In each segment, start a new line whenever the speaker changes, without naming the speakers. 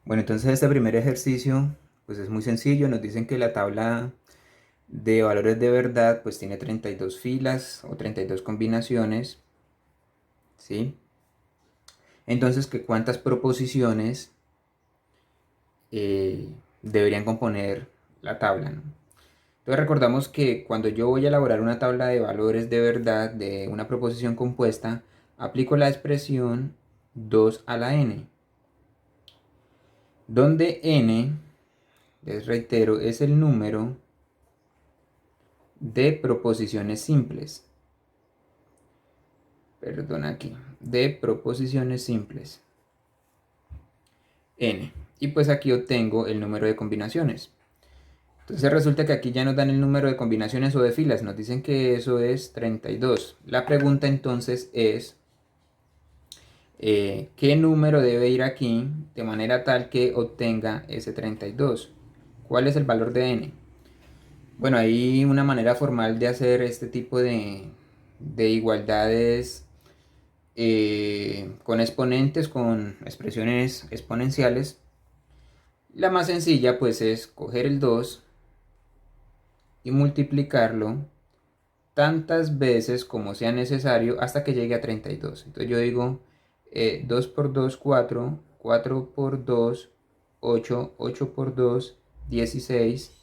Bueno, entonces este primer ejercicio pues es muy sencillo. Nos dicen que la tabla de valores de verdad pues tiene 32 filas o 32 combinaciones, ¿sí? Entonces, que cuántas proposiciones deberían componer la tabla, ¿no? Entonces recordamos que cuando yo voy a elaborar una tabla de valores de verdad de una proposición compuesta, aplico la expresión 2 a la n, donde n, les reitero, es el número de proposiciones simples. Perdón aquí. De proposiciones simples. N. Y pues aquí obtengo el número de combinaciones. Entonces resulta que aquí ya nos dan el número de combinaciones o de filas. Nos dicen que eso es 32. La pregunta entonces es, ¿qué número debe ir aquí de manera tal que obtenga ese 32? ¿Cuál es el valor de n? Bueno, hay una manera formal de hacer este tipo de igualdades con exponentes, con expresiones exponenciales. La más sencilla pues es coger el 2 y multiplicarlo tantas veces como sea necesario hasta que llegue a 32. Entonces yo digo 2 por 2, 4, 4 por 2, 8, 8 por 2, 16.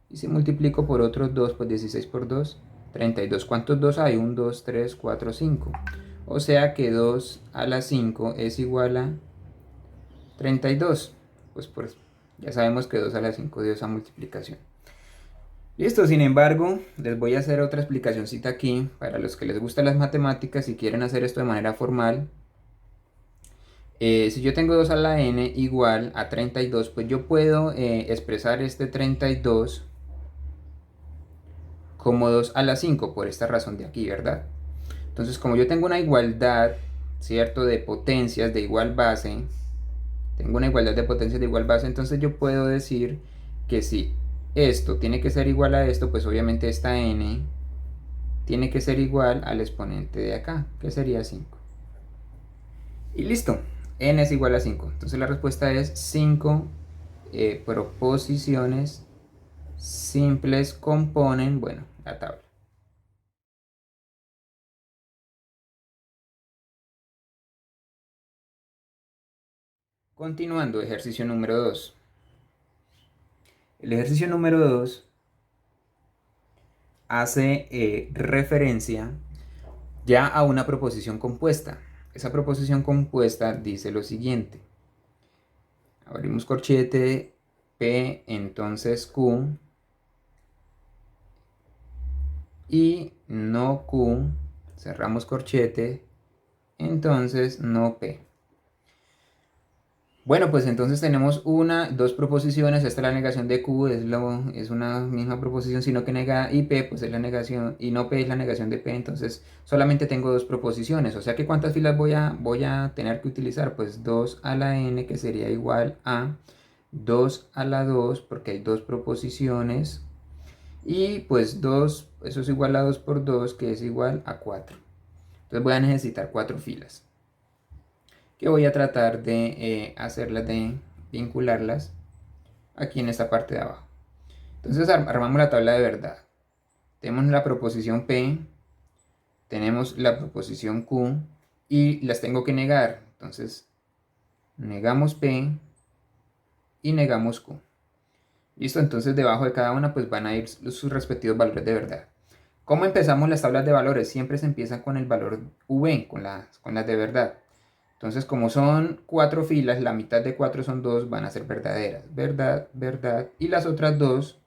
Y si multiplico por otros 2, pues 16 por 2, 32. ¿Cuántos 2 hay? 1, 2, 3, 4, 5. O sea que 2 a la 5 es igual a 32. Pues ya sabemos que 2 a la 5 dio esa multiplicación. Listo, sin embargo, les voy a hacer otra explicacióncita aquí para los que les gustan las matemáticas y quieren hacer esto de manera formal. Si yo tengo 2 a la n igual a 32, pues yo puedo expresar este 32 como 2 a la 5 por esta razón de aquí, ¿verdad? Entonces, como yo tengo una igualdad, ¿cierto? De potencias de igual base, tengo una igualdad de potencias de igual base, entonces yo puedo decir que si esto tiene que ser igual a esto, pues obviamente esta n tiene que ser igual al exponente de acá, que sería 5. Y listo, n es igual a 5. Entonces la respuesta es 5 proposiciones simples componen, bueno, la tabla. Continuando, ejercicio número 2. El ejercicio número 2 hace referencia ya a una proposición compuesta. Esa proposición compuesta dice lo siguiente. Abrimos corchete, P, entonces Q, y no Q, cerramos corchete, entonces no P. Bueno, pues entonces tenemos dos proposiciones. Esta es la negación de Q, es una misma proposición, sino que nega, y P pues es la negación, y no P es la negación de P. Entonces solamente tengo dos proposiciones. O sea que ¿cuántas filas voy a tener que utilizar? Pues 2 a la n, que sería igual a 2 a la 2, porque hay dos proposiciones. Y pues 2, eso es igual a 2 por 2, que es igual a 4. Entonces voy a necesitar 4 filas, que voy a tratar de hacerlas, de vincularlas aquí en esta parte de abajo. Entonces armamos la tabla de verdad. Tenemos la proposición P, tenemos la proposición Q y las tengo que negar. Entonces negamos P y negamos Q. Listo, entonces debajo de cada una pues van a ir sus respectivos valores de verdad. ¿Cómo empezamos las tablas de valores? Siempre se empieza con el valor V, con las de verdad. Entonces, como son 4 filas, la mitad de 4 son 2, van a ser verdaderas. Verdad, verdad. Y las otras 2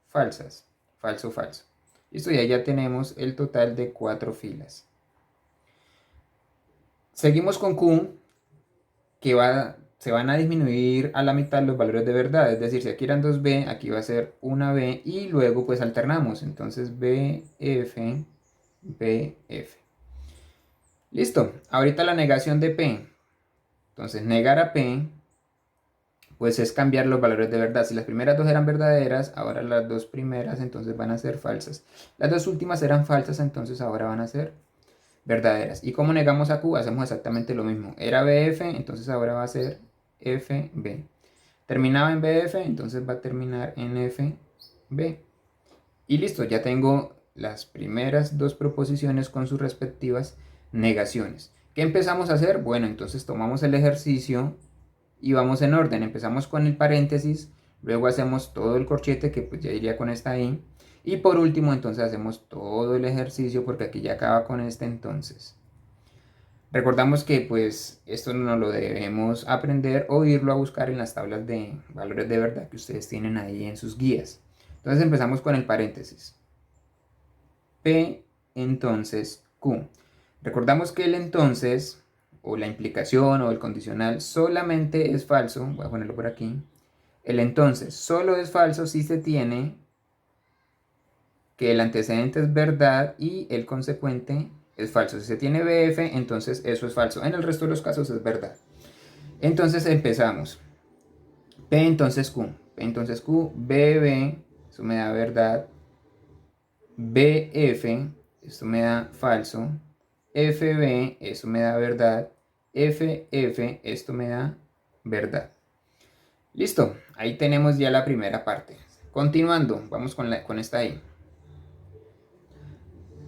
falsas. Falso, falso. Listo, y ahí ya tenemos el total de 4 filas. Seguimos con Q, que se van a disminuir a la mitad los valores de verdad. Es decir, si aquí eran 2B, aquí va a ser una B y luego pues alternamos. Entonces BF, BF. Listo. Ahorita la negación de P. Entonces negar a P pues es cambiar los valores de verdad. Si las primeras dos eran verdaderas, ahora las dos primeras entonces van a ser falsas. Las dos últimas eran falsas, entonces ahora van a ser verdaderas. ¿Y como negamos a Q? Hacemos exactamente lo mismo. Era BF, entonces ahora va a ser FB. Terminaba en BF, entonces va a terminar en FB. Y listo, ya tengo las primeras dos proposiciones con sus respectivas negaciones. ¿Qué empezamos a hacer? Bueno, entonces tomamos el ejercicio y vamos en orden. Empezamos con el paréntesis, luego hacemos todo el corchete que pues ya iría con esta i. Y por último entonces hacemos todo el ejercicio porque aquí ya acaba con este entonces. Recordamos que pues esto no lo debemos aprender o irlo a buscar en las tablas de valores de verdad que ustedes tienen ahí en sus guías. Entonces empezamos con el paréntesis. P entonces Q. Recordamos que el entonces o la implicación o el condicional solamente es falso. Voy a ponerlo por aquí. El entonces solo es falso si se tiene que el antecedente es verdad y el consecuente es falso. Si se tiene BF, entonces eso es falso. En el resto de los casos es verdad. Entonces empezamos. P entonces Q. P entonces Q. BB, eso me da verdad. BF, esto me da falso. FB, eso me da verdad. FF, esto me da verdad. Listo, ahí tenemos ya la primera parte. Continuando, vamos con esta I.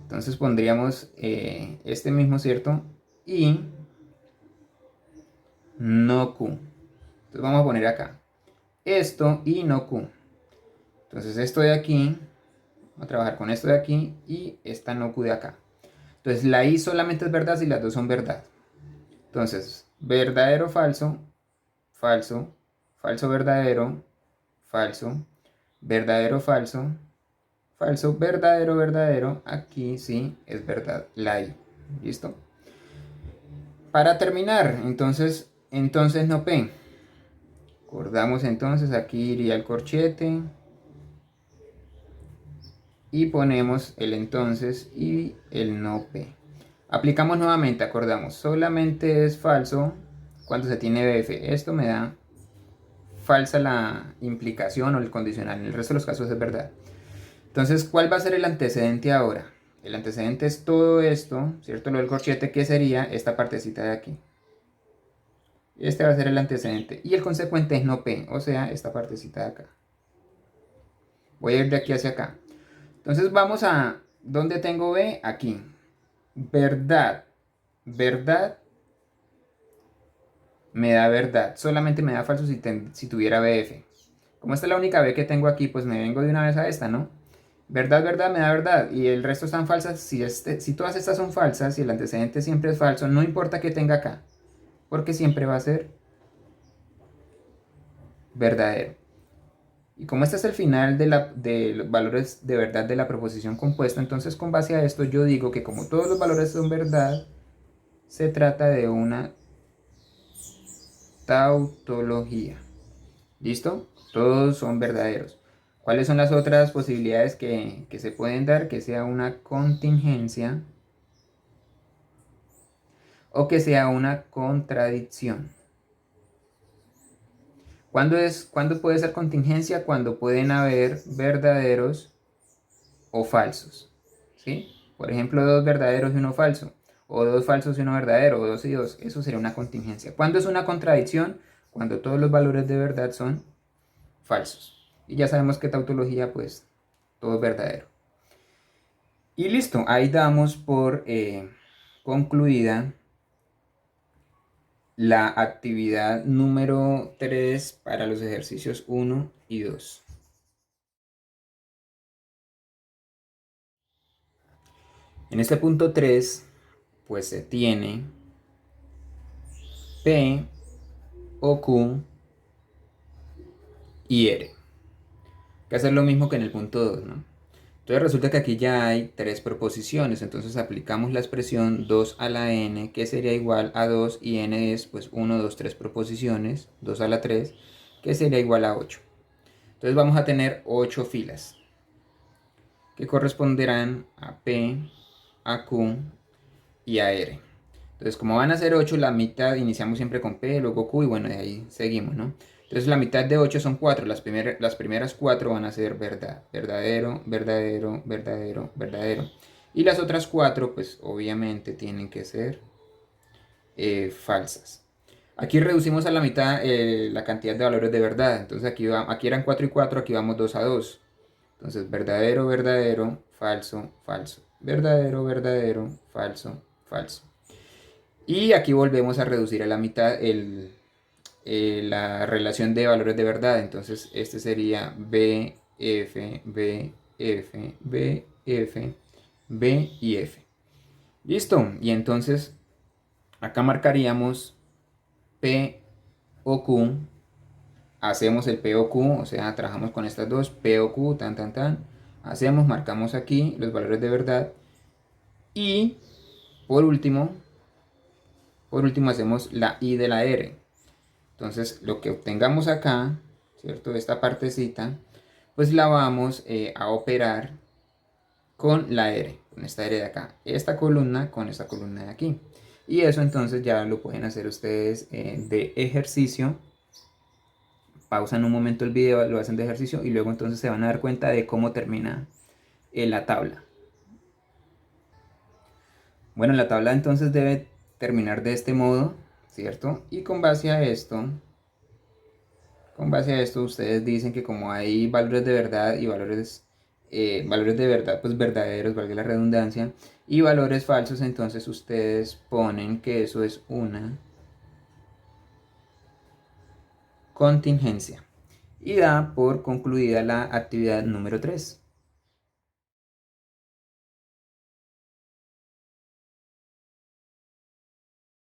Entonces pondríamos este mismo, ¿cierto? Y no Q. Entonces vamos a poner acá esto y no Q. Entonces esto de aquí, vamos a trabajar con esto de aquí y esta no Q de acá. Entonces la I solamente es verdad si las dos son verdad. Entonces, verdadero, falso, falso, falso, verdadero, falso, verdadero, falso, falso, verdadero, verdadero. Aquí sí es verdad la I. ¿Listo? Para terminar, entonces no P. Acordamos entonces, aquí iría el corchete. Y ponemos el entonces y el no P. Aplicamos nuevamente, acordamos, solamente es falso cuando se tiene BF. Esto me da falsa la implicación o el condicional. En el resto de los casos es verdad. Entonces, ¿cuál va a ser el antecedente ahora? El antecedente es todo esto, ¿cierto? Lo del corchete, que sería esta partecita de aquí. Este va a ser el antecedente. Y el consecuente es no P, o sea, esta partecita de acá. Voy a ir de aquí hacia acá. Entonces vamos a, ¿dónde tengo B? Aquí. Verdad. Verdad me da verdad. Solamente me da falso si tuviera BF. Como esta es la única B que tengo aquí, pues me vengo de una vez a esta, ¿no? Verdad, verdad, me da verdad. Y el resto están falsas. Si todas estas son falsas, si el antecedente siempre es falso, no importa que tenga acá. Porque siempre va a ser verdadero. Y como este es el final de los valores de verdad de la proposición compuesta, entonces con base a esto yo digo que como todos los valores son verdad, se trata de una tautología. ¿Listo? Todos son verdaderos. ¿Cuáles son las otras posibilidades que se pueden dar? Que sea una contingencia o que sea una contradicción. ¿Cuándo puede ser contingencia? Cuando pueden haber verdaderos o falsos. ¿Sí? Por ejemplo, dos verdaderos y uno falso. O dos falsos y uno verdadero. O dos y dos. Eso sería una contingencia. ¿Cuándo es una contradicción? Cuando todos los valores de verdad son falsos. Y ya sabemos que tautología, pues, todo es verdadero. Y listo, ahí damos por concluida la actividad número 3 para los ejercicios 1 y 2. En este punto 3, pues se tiene P o Q y R. Hay que hacer lo mismo que en el punto 2, ¿no? Entonces resulta que aquí ya hay tres proposiciones, entonces aplicamos la expresión 2 a la n, que sería igual a 2, y n es pues 1, 2, 3 proposiciones, 2 a la 3, que sería igual a 8. Entonces vamos a tener 8 filas, que corresponderán a P, a Q y a R. Entonces como van a ser 8, la mitad iniciamos siempre con P, luego Q y bueno, de ahí seguimos, ¿no? Entonces la mitad de 8 son 4, las primeras 4 van a ser verdad, verdadero, verdadero, verdadero, verdadero. Y las otras 4 pues obviamente tienen que ser falsas. Aquí reducimos a la mitad la cantidad de valores de verdad. Entonces aquí eran 4 y 4, aquí vamos 2 a 2. Entonces verdadero, verdadero, falso, falso. Verdadero, verdadero, falso, falso. Y aquí volvemos a reducir a la mitad la relación de valores de verdad. Entonces este sería B, F, B, F, B, F, B y F. Listo. Y entonces acá marcaríamos P o Q. Hacemos el P o Q, o sea, trabajamos con estas dos, P o Q, tan, tan, tan. Hacemos, marcamos aquí los valores de verdad. Y por último, hacemos la I de la R. Entonces, lo que obtengamos acá, ¿cierto? Esta partecita, pues la vamos a operar con la R, con esta R de acá. Esta columna con esta columna de aquí. Y eso entonces ya lo pueden hacer ustedes de ejercicio. Pausan un momento el video, lo hacen de ejercicio y luego entonces se van a dar cuenta de cómo termina la tabla. Bueno, la tabla entonces debe terminar de este modo, ¿cierto? Y con base a esto ustedes dicen que como hay valores de verdad y valores de verdad, pues verdaderos, valga la redundancia, y valores falsos, entonces ustedes ponen que eso es una contingencia. Y da por concluida la actividad número 3.